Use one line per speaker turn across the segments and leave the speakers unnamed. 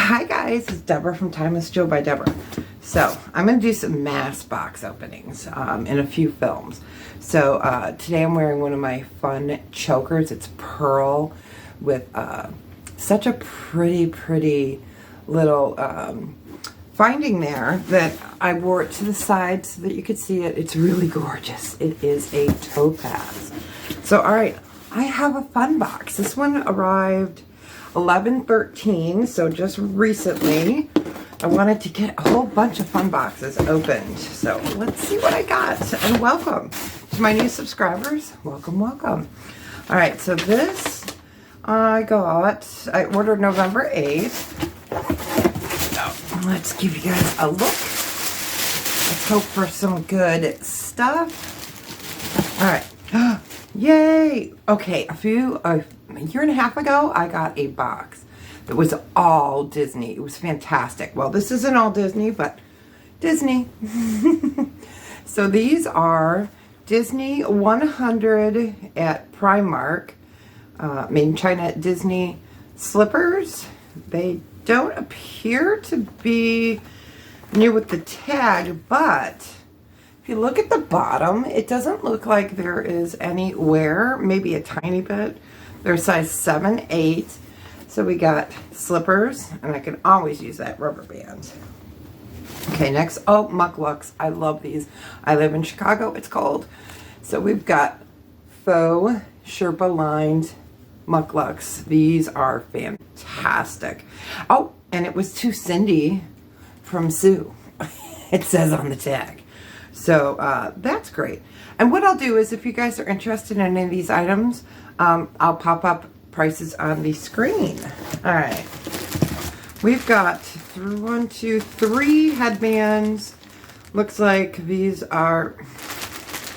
Hi guys, it's Deborah from Timeless Joe by Deborah. So I'm going to do some mass box openings in a few films. So today I'm wearing one of my fun chokers. It's pearl with such a pretty little finding there that I wore it to the side so that you could see it. It's really gorgeous. It is a topaz. So alright, I have a fun box. This one arrived 11/13, so just recently. I wanted to get a whole bunch of fun boxes opened. So let's see what I got. And welcome to my new subscribers. Welcome. Alright, so this I ordered November 8th. So let's give you guys a look. Let's hope for some good stuff. Alright. Yay! Okay, a year and a half ago, I got a box that was all Disney. It was fantastic. Well, this isn't all Disney, but Disney. So these are Disney 100 at Primark, made in China Disney slippers. They don't appear to be new with the tag, but if you look at the bottom, it doesn't look like there is any wear, maybe a tiny bit. They're size 7, 8. So we got slippers, and I can always use that rubber band. Okay, next, mucklucks. I love these. I live in Chicago, it's cold. So we've got faux Sherpa lined mucklucks. These are fantastic. Oh, and it was to Cindy from Sue. It says on the tag. So that's great. And what I'll do is, if you guys are interested in any of these items, I'll pop up prices on the screen. All right. We've got 3 headbands. Looks like these are,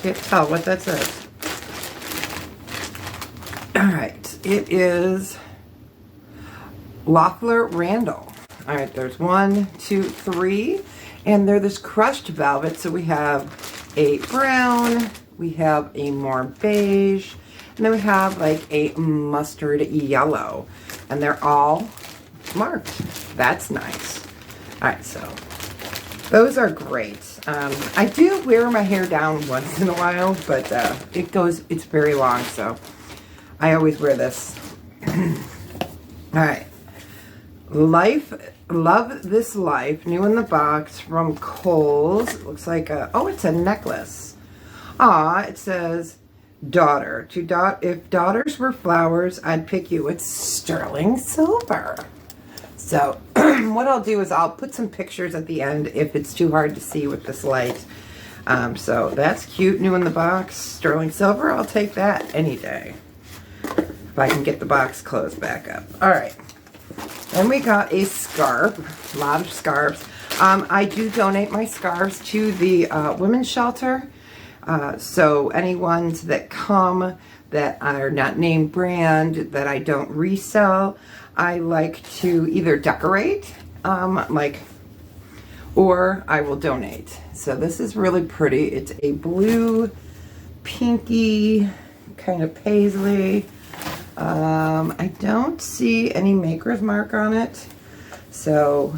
can't tell what that says. All right. It is Loeffler Randall. All right. There's 1, 2, 3. And they're this crushed velvet. So we have a brown, we have a more beige, and then we have like a mustard yellow. And they're all marked. That's nice. Alright, so those are great. I do wear my hair down once in a while, but it's very long, so I always wear this. Alright. Love This Life, new in the box from Kohl's. It looks like it's a necklace. It says, daughter. If daughters were flowers, I'd pick you. It's sterling silver. So what I'll do is I'll put some pictures at the end if it's too hard to see with this light. So that's cute, new in the box. Sterling silver, I'll take that any day. If I can get the box closed back up. All right. Then we got a scarf, a lot of scarves. I do donate my scarves to the women's shelter. So any ones that come that are not name brand, that I don't resell, I like to either decorate, or I will donate. So this is really pretty. It's a blue, pinky, kind of paisley. I don't see any maker's mark on it, so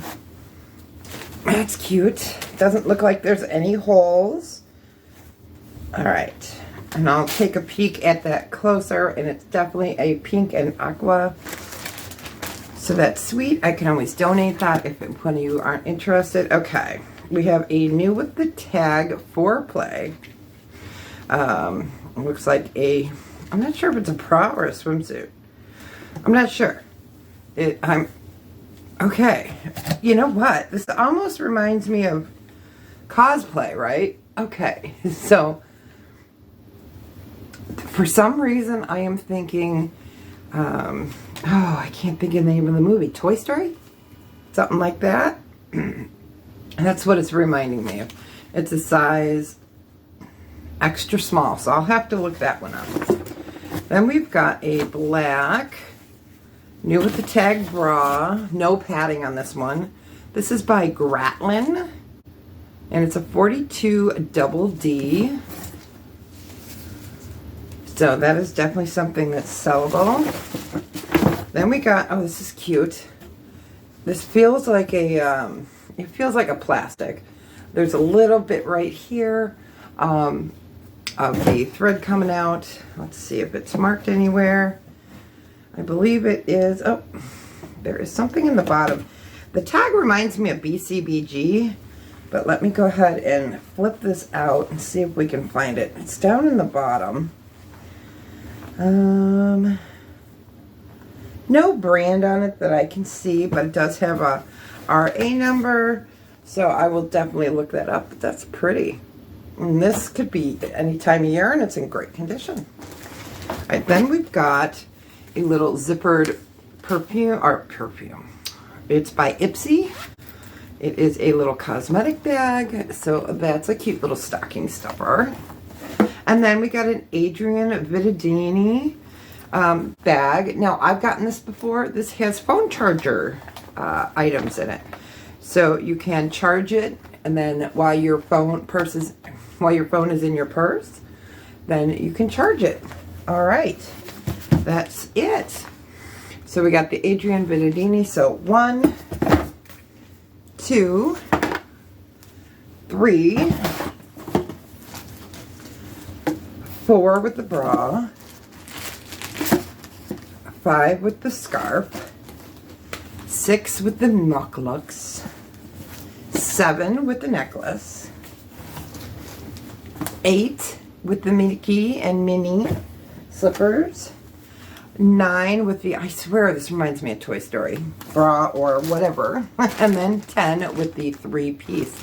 that's cute. Doesn't look like there's any holes. All right, and I'll take a peek at that closer, and it's definitely a pink and aqua. So that's sweet. I can always donate that if one of you aren't interested. Okay, we have a new with the tag Foreplay. Looks like I'm not sure if it's a bra or a swimsuit. I'm not sure. Okay. You know what? This almost reminds me of cosplay, right? Okay. So, for some reason, I am thinking, I can't think of the name of the movie. Toy Story? Something like that. That's what it's reminding me of. It's a size extra small, so I'll have to look that one up. Then we've got a black, new with the tag bra, no padding on this one. This is by Gratlin, and it's a 42 double D. So that is definitely something that's sellable. Then we got, oh, this is cute. This feels like it feels like a plastic. There's a little bit right here of the thread coming out. Let's see if it's marked anywhere. I believe it is. Oh, there is something in the bottom. The tag reminds me of BCBG, but let me go ahead and flip this out and see if we can find it. It's down in the bottom. No brand on it that I can see, but it does have a RA number, so I will definitely look that up. But that's pretty. And this could be any time of year, and it's in great condition. All right, then we've got a little zippered perfume. It's by Ipsy. It is a little cosmetic bag, so that's a cute little stocking stuffer. And then we got an Adrian Vitadini bag. Now, I've gotten this before. This has phone charger items in it. So you can charge it, and then while your phone is in your purse, then you can charge it. All right, that's it. So we got the Adrian Vitadini. So 1, 2, 3, 4 with the bra, 5 with the scarf, 6 with the knucklux, 7 with the necklace, 8 with the Mickey and Minnie slippers, 9 with the, I swear this reminds me of Toy Story, bra or whatever, and then 10 with the 3-piece.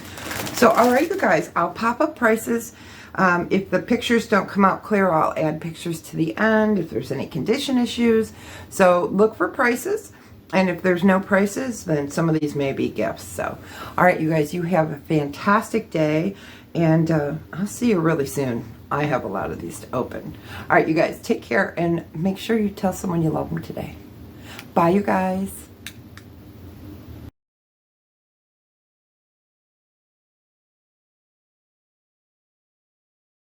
So, all right, you guys, I'll pop up prices. If the pictures don't come out clear, I'll add pictures to the end if there's any condition issues. So look for prices. And if there's no prices, then some of these may be gifts. So, all right, you guys, you have a fantastic day. And I'll see you really soon. I have a lot of these to open. All right, you guys, take care and make sure you tell someone you love them today. Bye, you guys.